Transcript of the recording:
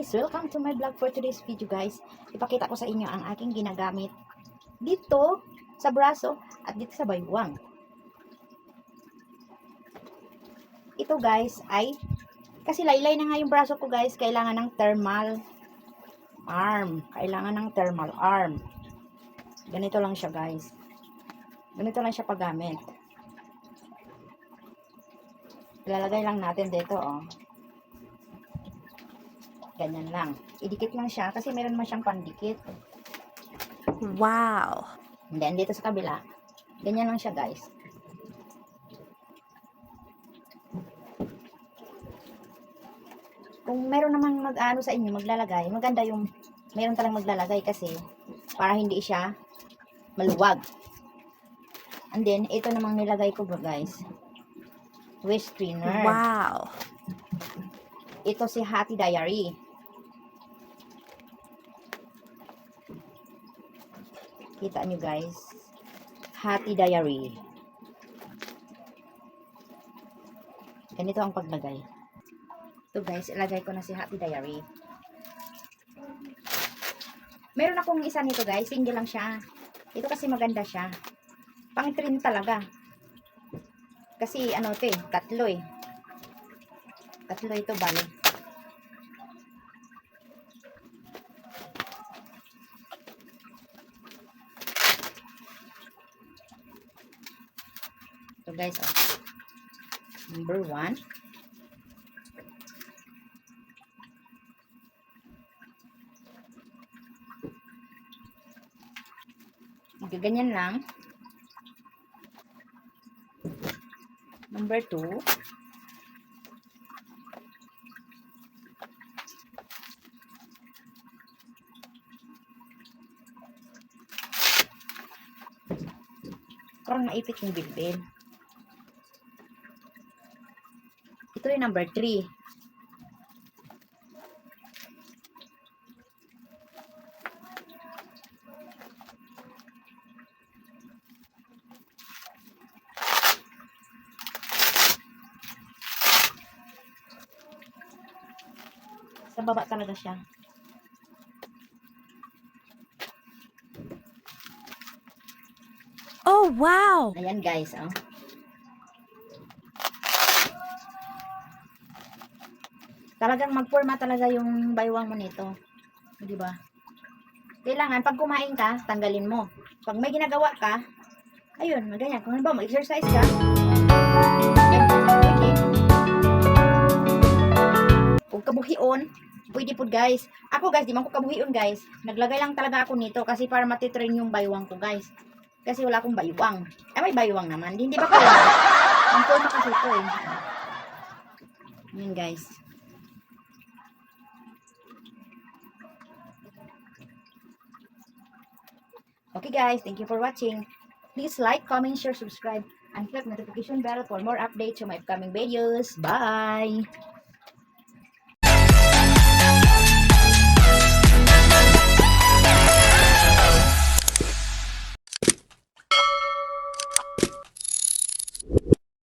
guys, welcome to my vlog for today's video guys. Ipakita ko sa inyo ang aking ginagamit dito sa braso at dito sa baywang. Ito guys ay, kasi laylay na nga yung braso ko guys, kailangan ng thermal arm. Kailangan ng thermal arm. Ganito lang siya guys. Ganito lang siya paggamit. Ilalagay lang natin dito oh. Ganyan lang. Idikit lang siya kasi meron naman siyang pandikit. Wow! And then, dito sa kabila, ganyan lang siya, guys. Kung meron namang mag-ano sa inyo, maglalagay, maganda yung meron talang maglalagay kasi para hindi siya maluwag. And then, ito namang nilagay ko, guys. Waist trainer. Wow! Ito si Hati Diary. Kita nyo guys. Hati Diary. Ganito ang paglagay. Ito guys, ilagay ko na si Hati Diary. Meron akong isa nito guys. Single lang siya. Ito kasi maganda siya. Pang trim talaga. Kasi ano ito eh. Tatlo eh. Tatlo ito bali. So guys, oh. Number 1. Ganyan lang. Number 2. Parang maipit yung bilbil. Ito yung number 3. Sa baba talaga siya. Oh, wow! Ayan guys, oh. Talagang magporma talaga yung baywang mo nito. Di ba? Kailangan pag kumain ka, tanggalin mo. Pag may ginagawa ka, ayun, ganyan. Kung ba mag-exercise ka, pwede. Kung kabuhion, pwede po guys. Ako guys, di man ko kabuhion guys. Naglagay lang talaga ako nito kasi para matitrain yung baywang ko guys. Kasi wala akong baywang. Ay, may baywang naman. Hindi ba ko yun? Ang forma kasi ito eh. Ayan guys. Okay guys, thank you for watching. Please like, comment, share, subscribe, and click notification bell for more updates to my upcoming videos. Bye!